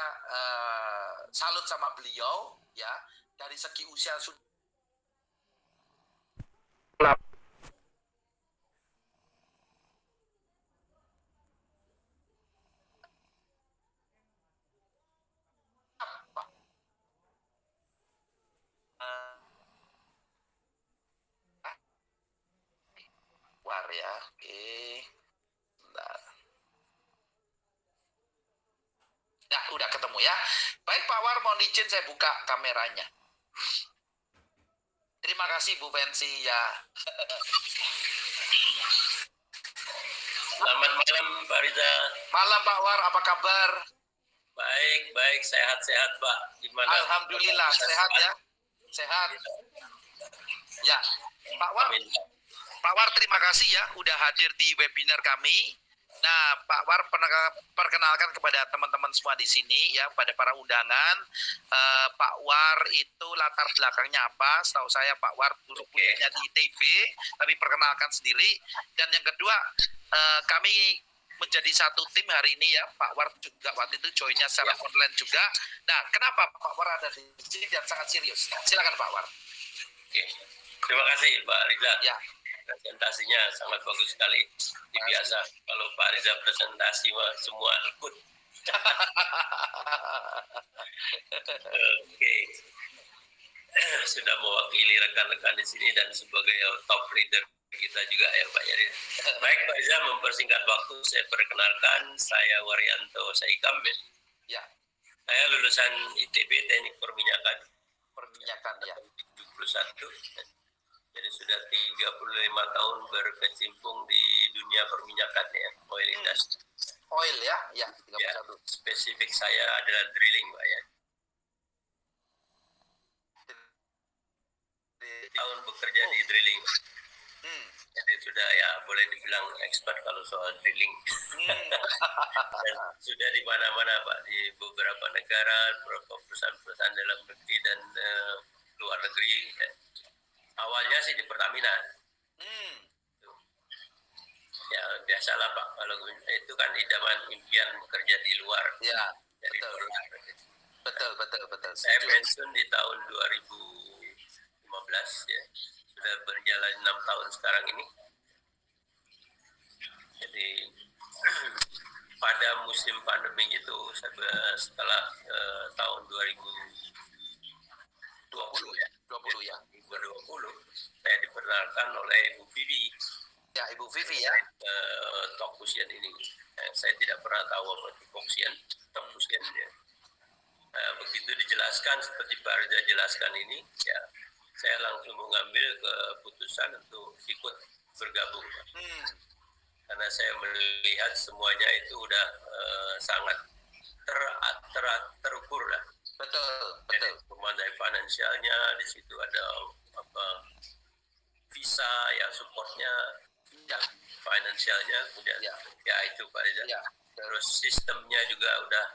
salut sama beliau ya. Dari segi usia sudah War ya. Oke. Bentar. Nah, udah ketemu ya. Baik Pak War, mohon izin saya buka kameranya. Terima kasih Bu Pensi ya.
Selamat malam Pak Riza.
Malam Pak War, apa kabar?
Baik, baik, sehat-sehat Pak. Gimana?
Alhamdulillah, sehat ya. Sehat. Ya, Pak War,
Amin.
Pak War terima kasih ya udah hadir di webinar kami. Nah, Pak War perkenalkan kepada teman-teman semua di sini ya, pada para undangan. Pak War itu latar belakangnya apa? Setahu saya Pak War dulu kuliahnya di ITB, tapi perkenalkan sendiri. Dan yang kedua, kami menjadi satu tim hari ini ya. Pak War juga waktu itu joinnya secara online juga. Nah, kenapa Pak War ada di sini dan sangat serius? Silakan Pak War.
Oke. Terima kasih Pak Riza.
Ya.
Presentasinya sangat bagus sekali. Biasa kalau Pak Riza presentasi semua ikut. Oke. Sudah mewakili rekan-rekan di sini dan sebagai top leader kita juga ya Pak Yari. Baik Pak Riza, mempersingkat waktu saya perkenalkan, saya Waryanto Saikam.
Ya,
Saya lulusan ITB Teknik Perminyakan.
perminyakan ya.
71. Jadi sudah 35 tahun berkecimpung di dunia perminyakan ya, oil industry.
Oil ya, ya, 31.
Ya, spesifik saya adalah drilling Pak ya. Tahun bekerja di drilling. Jadi sudah ya boleh dibilang expert kalau soal drilling. Dan sudah di mana-mana Pak, di beberapa negara, beberapa perusahaan-perusahaan dalam negeri dan luar negeri. Ya. Awalnya sih di Pertamina. Ya biasalah Pak, kalau itu kan idaman impian bekerja di luar.
Ya,
Dari
betul.
luar.
Betul.
Saya
Setuju.
pensiun di tahun 2015 ya. Sudah berjalan 6 tahun sekarang ini. Jadi pada musim pandemi itu setelah tahun 2020 ya.
20 ya.
2020 saya diperkenalkan oleh Ibu Vivi
Ya, Ibu Vivi ya.
Talk Fusion ini. Saya tidak pernah tahu apa itu Talk Fusion ya. Begitu dijelaskan seperti Pak Riza jelaskan ini, ya saya langsung mengambil keputusan untuk ikut bergabung. Karena saya melihat semuanya itu udah sangat terukur lah.
Betul.
Pemandai finansialnya, di situ ada visa ya, supportnya, ya finansialnya, kemudian ya itu Pak Riza.
Ya.
Terus sistemnya juga udah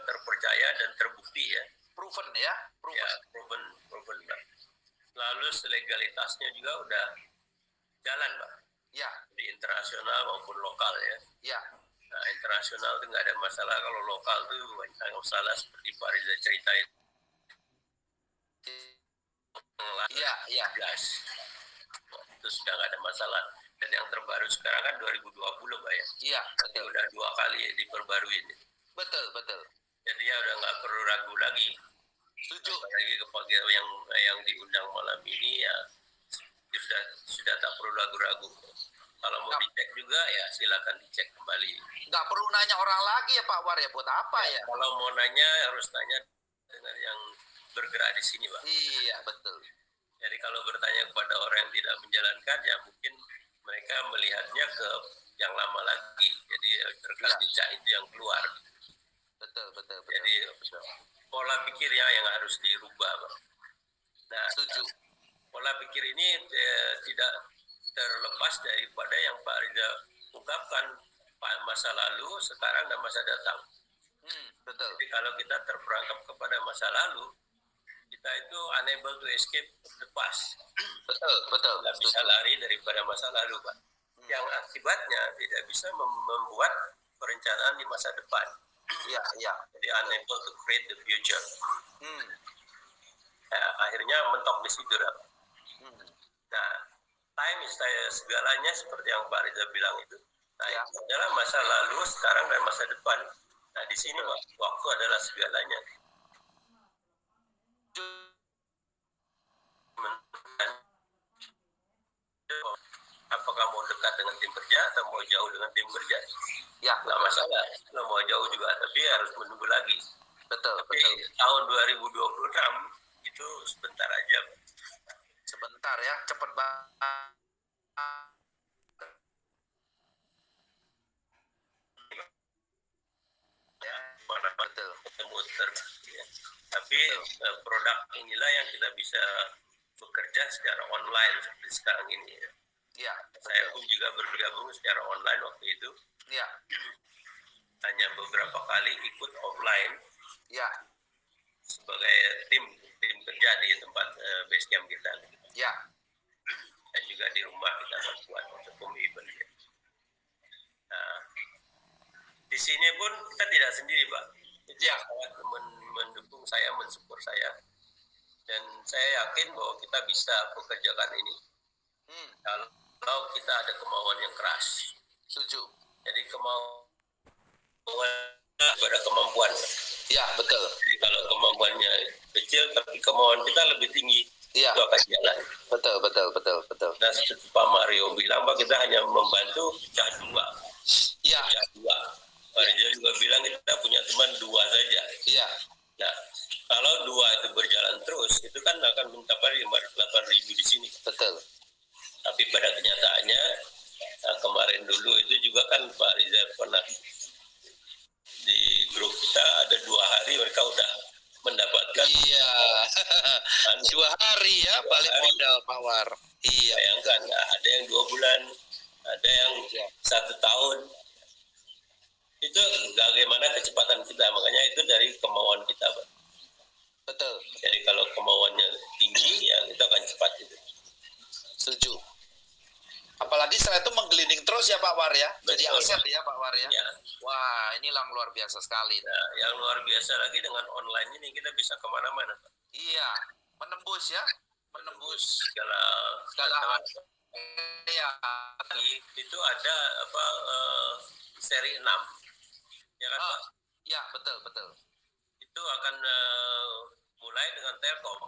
terpercaya dan terbukti ya.
Proven ya.
Ya, proven Pak. Lalu legalitasnya juga udah jalan Pak.
Ya.
Di internasional maupun lokal ya.
Ya.
Nah, internasional itu nggak ada masalah, kalau lokal tuh banyak masalah seperti Pak Riza ceritain.
Iya.
Gas. Itu sudah nggak ada masalah. Dan yang terbaru sekarang kan 2020 Pak ya.
Iya,
Jadi udah 2 kali diperbarui.
betul.
Jadi ya udah nggak perlu ragu lagi.
Setuju.
Apalagi kepada yang diundang malam ini ya sudah tak perlu ragu-ragu. Kalau mau dicek juga ya silakan dicek kembali.
Nggak perlu nanya orang lagi ya Pak War ya, buat apa ya?
Kalau mau nanya harus tanya dengan yang bergerak di sini Pak.
Iya, betul.
Jadi kalau bertanya kepada orang yang tidak menjalankan ya mungkin mereka melihatnya ke yang lama lagi. Jadi rekam jejak itu yang keluar.
Betul.
Jadi pola pikirnya yang harus dirubah Pak. Nah,
Setuju.
pola pikir ini tidak terlepas daripada yang Pak Riza ungkapkan, masa lalu, sekarang dan masa datang.
Betul.
Jadi kalau kita terperangkap kepada masa lalu, kita itu unable to escape the past.
Betul, betul.
Tidak bisa lari daripada masa lalu, Pak. Yang akibatnya tidak bisa membuat perencanaan di masa depan.
Iya, iya.
Jadi unable to create the future.
Hmm.
Akhirnya mentok di situ. Nah, time is segalanya seperti yang Pak Riza bilang itu. Nah,
Ya.
itu adalah masa lalu, sekarang, dan masa depan. Nah, di sini Pak, waktu adalah segalanya. Apakah mau dekat dengan tim kerja atau mau jauh dengan tim kerja?
Ya,
Nggak masalah. Kalau mau jauh juga, tapi harus menunggu lagi.
betul,
Tapi
betul.
tahun 2026 itu sebentar aja.
Sebentar ya, cepet banget.
Ya, mana
Betul.
ketemu ya. Tapi produk inilah yang kita bisa bekerja secara online seperti sekarang ini. Ya.
Iya,
Saya pun juga bergabung secara online waktu itu.
iya,
Hanya beberapa kali ikut offline
iya,
sebagai tim kerja di tempat base camp kita.
iya.
Dan juga di rumah kita membuat hukum event. Nah, di sini pun kita tidak sendiri, Pak. Itu
Ya.
sangat mendukung saya, mensupport saya. Dan saya yakin bahwa kita bisa bekerjakan ini. Kalau kita ada kemauan yang keras.
Setuju.
Jadi kemauan pada kemampuan.
Iya, betul.
Jadi kalau kemampuannya kecil, tapi kemauan kita lebih tinggi,
Iya,
itu akan jalan.
betul, betul, betul, betul.
Nah, seperti Pak Mario bilang, Pak, kita hanya membantu pecah dua.
Iya,
Pecah dua. Pak Reza juga bilang kita punya teman dua saja.
iya,
Nah, kalau dua itu berjalan terus, itu kan akan mencapai 8.000 di sini.
betul.
Tapi pada kenyataannya, kemarin dulu itu juga kan Pak Riza pernah di grup kita ada 2 hari mereka udah mendapatkan.
Iya. 2 hari ya, balik
hari.
modal Pak War. Iya.
Bayangkan, ada yang 2 bulan, ada yang 1 tahun. Itu bagaimana kecepatan kita, makanya itu dari kemauan kita, Pak.
Betul.
Jadi kalau kemauannya tinggi, ya kita akan cepat itu.
Setuju. Apalagi setelah itu menggelinding terus ya Pak War ya. Jadi
Betul.
aset ya Pak War ya.
Ya.
Wah, inilah luar biasa sekali.
Nah, yang luar biasa lagi dengan online ini kita bisa kemana-mana, Pak.
Iya, menembus ya. Menembus
Segala
ya.
itu ada apa seri 6. Ya kan, Pak?
Ya, betul, betul.
Itu akan mulai dengan Telkom.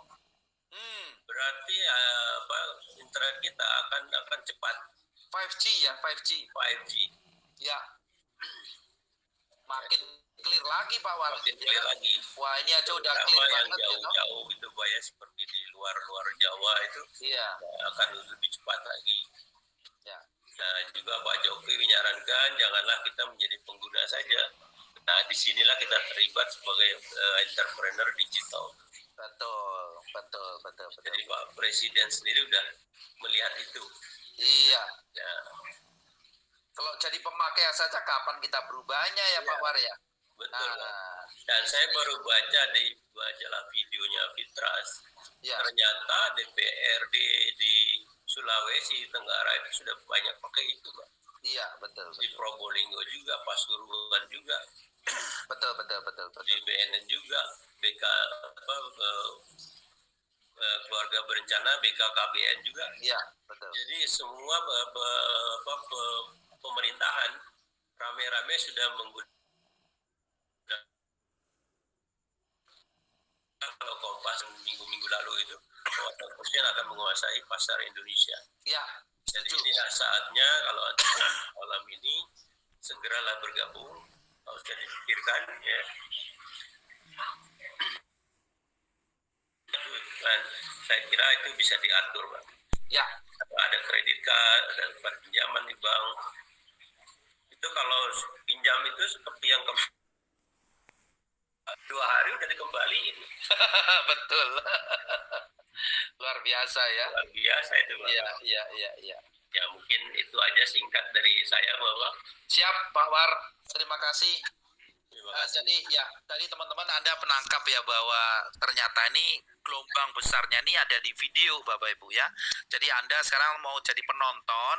Berarti internet kita akan cepat.
5G ya, 5G.
5G.
Ya. Makin clear lagi Pak War.
Makin clear lagi.
Wah, ini aja udah
Terutama
clear
yang
banget ya.
jauh-jauh gitu, Pak, ya, seperti di luar Jawa itu
Iya.
akan lebih cepat lagi.
Ya.
Nah, juga Pak Jokowi menyarankan janganlah kita menjadi pengguna saja. Nah, disinilah kita terlibat sebagai entrepreneur digital.
Betul, betul, betul, betul.
Jadi Pak Presiden sendiri udah melihat itu.
Iya.
Ya,
Kalau jadi pemakai saja kapan kita berubahnya ya Pak War ya?
betul. Pak.
Nah,
Dan saya baru baca di majalah videonya Fitras.
ya.
Ternyata DPRD di Sulawesi Tenggara itu sudah banyak pakai itu, Pak.
Iya, betul,
Di
betul.
Probolinggo juga, Pasuruan juga,
Betul, betul, betul,
di
betul.
BNN juga, keluarga berencana, BKKBN juga.
Iya, betul.
Jadi semua pemerintahan rame-rame sudah menggunakan. Kalau Kompas minggu-minggu lalu itu, kawasan Presiden akan menguasai pasar Indonesia.
Ya,
Jadi
setuju.
inilah saatnya kalau malam ini segeralah bergabung, harus dipikirkan ya. Dan saya kira itu bisa diatur, Pak.
Ya,
Ada kredit card, ada pinjaman di bank. Itu kalau pinjam itu seperti yang 2 hari udah dikembaliin.
betul. Luar biasa ya.
Luar biasa itu, Pak.
Iya, iya, iya, iya.
Ya mungkin itu aja singkat dari saya, Bapak.
Siap Pak War. Terima kasih.
Terima kasih.
Jadi ya, tadi teman-teman Anda penangkap ya bahwa ternyata ini gelombang besarnya ini ada di video Bapak Ibu ya. Jadi Anda sekarang mau jadi penonton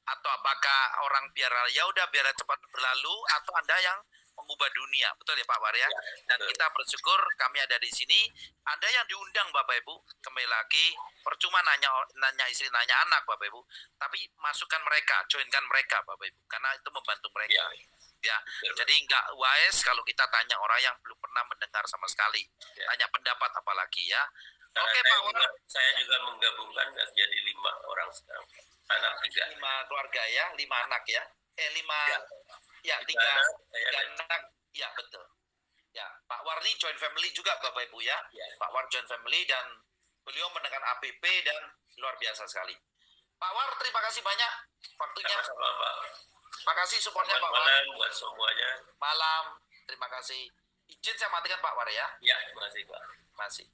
atau apakah orang biar ya udah biar cepat berlalu atau Anda yang mengubah dunia. Betul ya Pak War ya?
Ya,
Dan
betul.
kita bersyukur kami ada di sini. Anda yang diundang Bapak Ibu. Kembali lagi percuma nanya istri nanya anak Bapak Ibu, tapi masukkan mereka, joinkan mereka Bapak Ibu karena itu membantu mereka. Ya,
Betul.
jadi nggak wise kalau kita tanya orang yang belum pernah mendengar sama sekali,
Ya.
tanya pendapat apalagi ya.
Karena
Oke Pak War,
saya juga menggabungkan jadi 5 orang sekarang. Anak 3.
5 keluarga ya, 5 anak ya, 5
Tiga.
ya 3
anak, saya
3
dan
anak, ya betul. Ya, Pak War ini joint family juga Bapak Ibu ya.
Ya.
Pak War joint family dan beliau mendengar APP dan luar biasa sekali. Pak War terima kasih banyak waktunya.
sama-sama Pak.
Terima kasih supportnya
Selamat
Pak War.
malam buat semuanya.
Malam, terima kasih. Izin saya matikan Pak War ya.
Ya, terima kasih Pak.
Masih.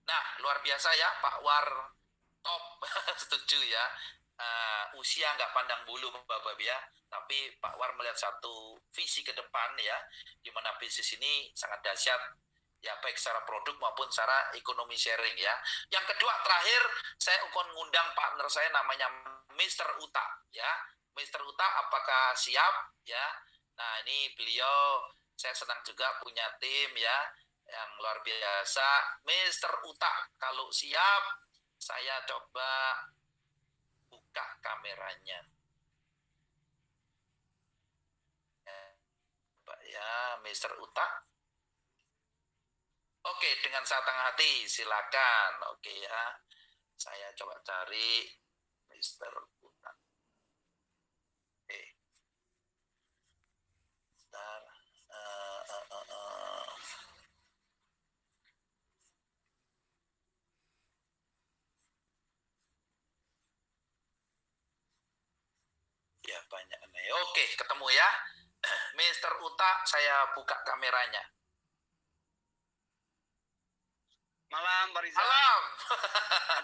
Nah, luar biasa ya Pak War top. Setuju ya. Usia nggak pandang bulu Bapak ya. Tapi Pak War melihat satu visi ke depan ya, di mana bisnis ini sangat dahsyat ya, baik secara produk maupun secara ekonomi sharing ya. Yang kedua terakhir saya akan ngundang partner saya namanya Mr. Uta ya. Mr. Uta apakah siap ya? Nah ini beliau saya senang juga punya tim ya yang luar biasa. Mr. Uta kalau siap saya coba buka kameranya. Ya, Mr. Uta. Oke, dengan setengah hati silakan. Oke ya. Saya coba cari Mr. Uta. Oke. Bentar. Ya banyak nih. Oke, ketemu ya. Mr. Uta, saya buka kameranya.
Malam, Pak Rizal.
Malam.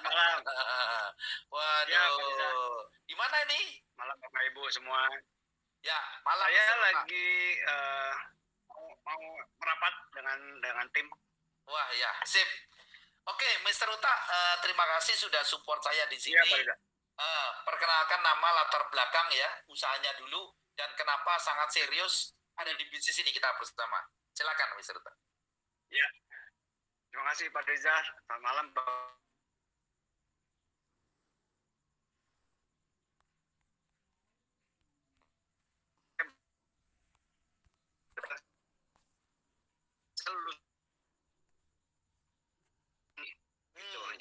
Malam.
Waduh.
Ya, Pak Rizal.
Di mana ini?
Malam Bapak Ibu semua.
Ya, malam.
Saya
Mr. Uta.
lagi mau merapat dengan tim.
Wah ya, sip. Oke, Mr. Uta, terima kasih sudah support saya di sini.
Iya, Pak Rizal.
Perkenalkan nama, latar belakang ya, usahanya dulu, dan kenapa sangat serius ada di bisnis ini kita bersama. Silakan, Mr. Uta.
Ya. Terima kasih Pak Rizal. Selamat malam, Pak.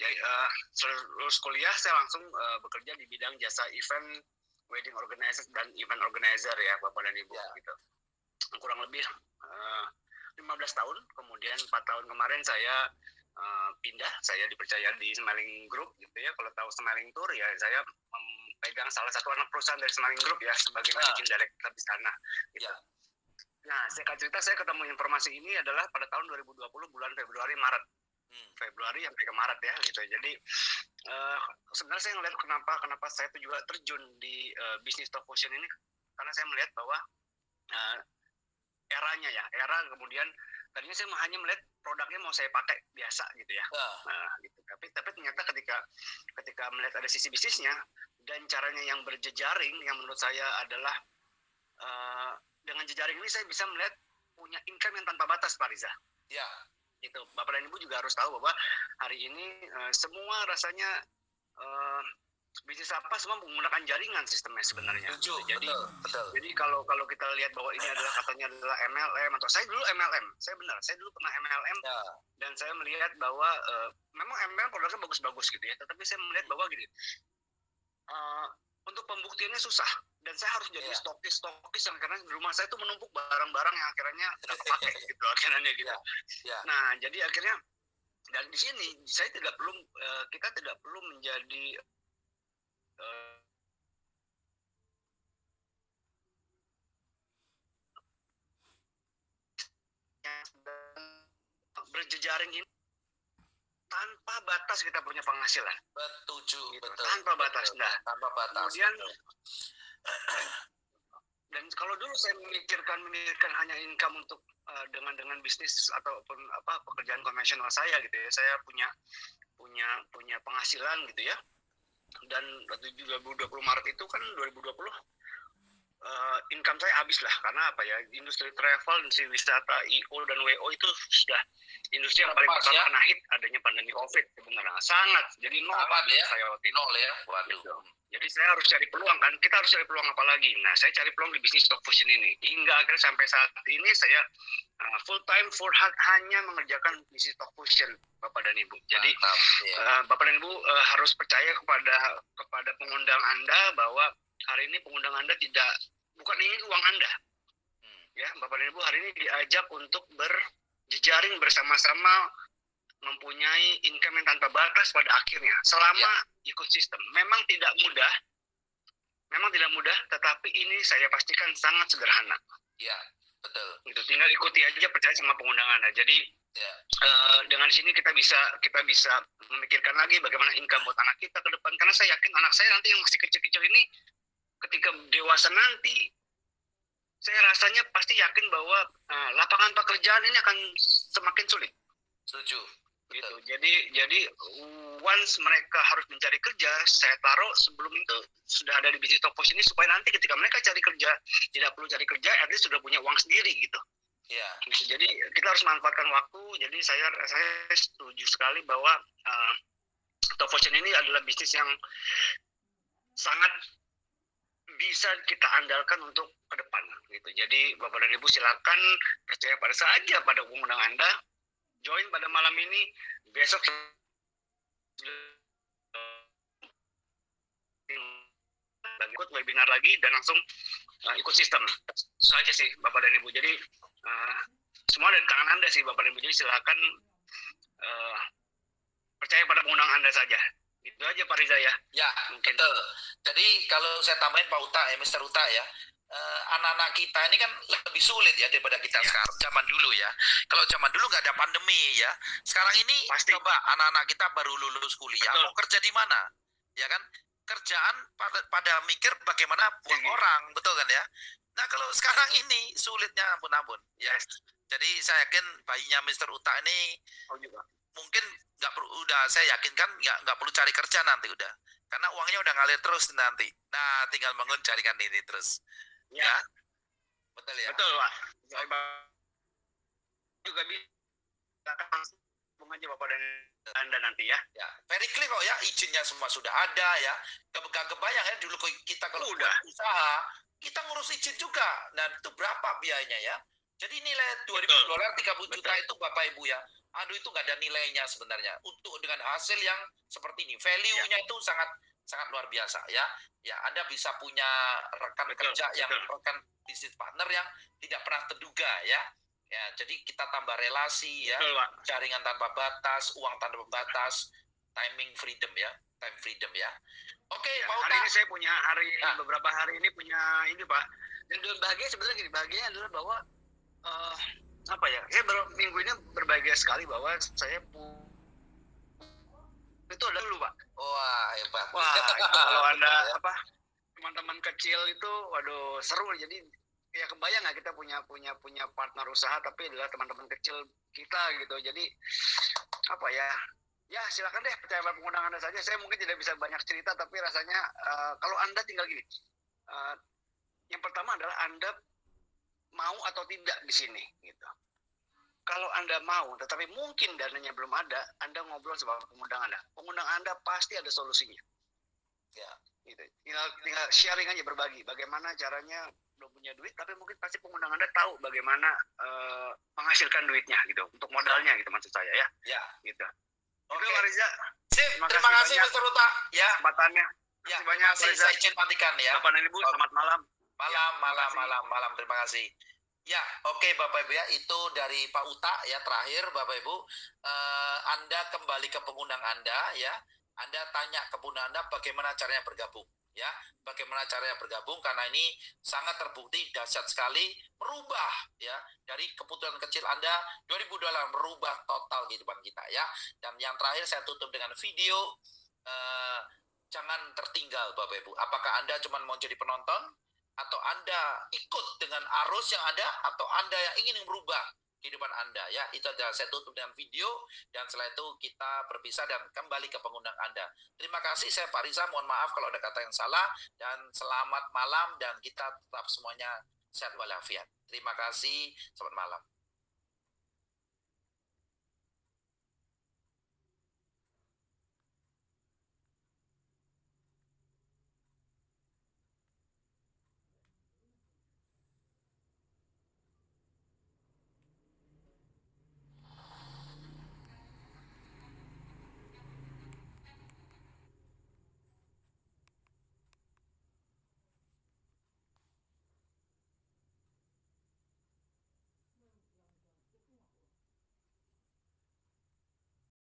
Jadi lulus kuliah saya langsung bekerja di bidang jasa event, wedding organizer dan event organizer ya Bapak dan Ibu
Ya.
gitu. Kurang lebih 15 tahun, kemudian 4 tahun kemarin saya pindah, saya dipercaya di Smiling Group gitu ya. Kalau tahu Smiling Tour ya saya memegang salah satu anak perusahaan dari Smiling Group ya sebagai managing director di sana gitu.
Ya.
Nah, singkat cerita saya ketemu informasi ini adalah pada tahun 2020 bulan Februari sampai ke Maret ya gitu. Jadi sebenarnya saya ngeliat kenapa saya tuh juga terjun di bisnis Top Fusion ini, karena saya melihat bahwa era kemudian tadinya saya hanya melihat produknya mau saya pakai biasa gitu ya. Gitu. Tapi ternyata ketika melihat ada sisi bisnisnya dan caranya yang berjejaring, yang menurut saya adalah dengan jejaring ini saya bisa melihat punya income yang tanpa batas, Pak Riza.
Ya.
Itu Bapak dan Ibu juga harus tahu bahwa hari ini semua rasanya bisnis apa semua menggunakan jaringan sistemnya sebenarnya.
Setuju, betul.
Jadi kalau kita lihat bahwa ini adalah katanya adalah MLM, atau saya dulu MLM, saya dulu pernah MLM
Ya.
dan saya melihat bahwa memang MLM produknya bagus-bagus gitu ya, tetapi saya melihat bahwa gini, untuk pembuktiannya susah dan saya harus jadi stokis yang akhirnya di rumah saya itu menumpuk barang-barang yang akhirnya tidak terpakai gitu akhirnya gitu.
Ya.
Nah jadi akhirnya dan di sini kita tidak perlu menjadi berjejaring ini tanpa batas kita punya penghasilan.
Setuju,
Gitu,
betul.
tanpa batas.
Betul.
Nah,
Tanpa batas.
kemudian
betul.
Dan kalau dulu saya memikirkan hanya income untuk dengan bisnis ataupun pekerjaan konvensional saya gitu ya, saya punya penghasilan gitu ya. Dan 2020 Maret itu kan 2020 income saya habis lah, karena apa ya, industri travel, industri wisata, IO dan WO itu sudah industri yang paling pertama kena hit adanya pandemi COVID sebenarnya, sangat, jadi nol ya, saya waktu itu.
Nol ya, waduh.
Gitu. Jadi saya harus cari peluang kan, kita harus cari peluang apa lagi. Nah, saya cari peluang di bisnis stock fusion ini, hingga akhirnya sampai saat ini saya full time hanya mengerjakan bisnis stock fusion, Bapak dan Ibu. Jadi Bapak dan Ibu harus percaya kepada pengundang Anda bahwa hari ini pengundang Anda bukan ini uang Anda. Ya, Bapak dan Ibu hari ini diajak untuk berjejaring bersama-sama mempunyai income yang tanpa batas pada akhirnya selama ekosistem. Memang tidak mudah, tetapi ini saya pastikan sangat sederhana.
Ya, betul.
Itu tinggal ikuti aja, percaya sama pengundang Anda. Jadi dengan sini kita bisa memikirkan lagi bagaimana income buat anak kita ke depan, karena saya yakin anak saya nanti yang masih kecil-kecil ini ketika dewasa nanti, saya rasanya pasti yakin bahwa lapangan pekerjaan ini akan semakin sulit.
Setuju.
Gitu. Jadi once mereka harus mencari kerja, saya taruh sebelum itu sudah ada di bisnis top push ini, supaya nanti ketika mereka cari kerja tidak perlu cari kerja, at least sudah punya uang sendiri gitu.
Ya.
Gitu. Jadi kita harus manfaatkan waktu. Jadi saya setuju sekali bahwa top push ini adalah bisnis yang sangat bisa kita andalkan untuk ke depan gitu. Jadi Bapak dan Ibu silakan percaya pada undang Anda, join pada malam ini, besok ikut webinar lagi dan langsung ikut sistem. Itu aja sih Bapak dan Ibu. Jadi semua dari tangan Anda sih Bapak dan Ibu. Jadi silakan percaya pada pengundang Anda saja. Itu aja Pak Riza ya.
Ya, mungkin. Betul. Jadi kalau saya tambahin Pak Uta ya, Mr. Uta ya, anak-anak kita ini kan lebih sulit ya daripada kita sekarang. Zaman dulu ya. Kalau zaman dulu nggak ada pandemi ya. Sekarang ini coba anak-anak kita baru lulus kuliah, mau kerja di mana? Ya kan? Kerjaan pada mikir bagaimana buang orang, betul kan ya? Nah kalau sekarang ini sulitnya ampun-ampun. Ya. Jadi saya yakin bayinya Mr. Uta ini mungkin saya yakin kan nggak perlu cari kerja nanti udah, karena uangnya udah ngalir terus nanti. Nah tinggal bangun carikan ini terus. Ya, betul ya.
Betul Pak. Juga bisa aja Bapak dan Anda nanti ya.
Ya, very clear kok ya, izinnya semua sudah ada ya. Kebayang ya dulu kita kalau udah usaha kita ngurus izin juga. Nah itu berapa biayanya ya? Jadi nilai $2.000, 30 juta itu Bapak Ibu ya. Aduh itu nggak ada nilainya sebenarnya. Untuk dengan hasil yang seperti ini, value-nya itu sangat luar biasa ya. Ya Anda bisa punya rekan kerja rekan bisnis partner yang tidak pernah terduga ya. Ya jadi kita tambah relasi ya, jaringan tanpa batas, uang tanpa batas, timing freedom ya, time freedom ya. Oke,
hari ini saya punya beberapa hari ini punya ini Pak. Dan bahagia sebenarnya gini, bahagianya adalah bahwa saya minggu ini berbahagia sekali bahwa saya itu adalah dulu Pak.
Wah hebat.
Wah itu kalau Anda teman-teman kecil itu, waduh seru. Jadi ya kebayang nggak kita punya partner usaha tapi adalah teman-teman kecil kita gitu. Jadi ya silakan deh percaya pada pengundang Anda saja. Saya mungkin tidak bisa banyak cerita, tapi rasanya kalau Anda tinggal gini, yang pertama adalah Anda mau atau tidak di sini gitu. Kalau Anda mau, tetapi mungkin dananya belum ada, Anda ngobrol sama pengundang Anda. Pengundang Anda pasti ada solusinya. Ya, gitu. Tinggal sharing aja, berbagi. Bagaimana caranya belum punya duit, tapi mungkin pasti pengundang Anda tahu bagaimana menghasilkan duitnya gitu, untuk modalnya gitu maksud saya ya. Ya, gitu. Oke, Pak Riza.
Sip, terima kasih Mr. Uta. Ya.
Kesempatannya.
Ya, terima kasih. Saya izin matikan ya.
Bapak dan Ibu, selamat malam.
Malam. Terima kasih. Ya, oke Bapak Ibu ya, itu dari Pak Uta ya terakhir Bapak Ibu. Anda kembali ke pengundang Anda ya. Anda tanya ke pengundang Anda bagaimana caranya bergabung ya. Bagaimana caranya bergabung, karena ini sangat terbukti dahsyat sekali, merubah ya dari keputusan kecil Anda $2.000 merubah total kehidupan kita ya. Dan yang terakhir saya tutup dengan video. Jangan tertinggal Bapak Ibu. Apakah Anda cuma mau jadi penonton atau Anda ikut dengan arus yang ada, atau Anda yang ingin merubah kehidupan Anda, ya. Itu adalah saya tutup dengan video, dan setelah itu kita berpisah dan kembali ke pengundang Anda. Terima kasih, saya Pak Riza, mohon maaf kalau ada kata yang salah, dan selamat malam, dan kita tetap semuanya sehat walafiat. Terima kasih, selamat malam.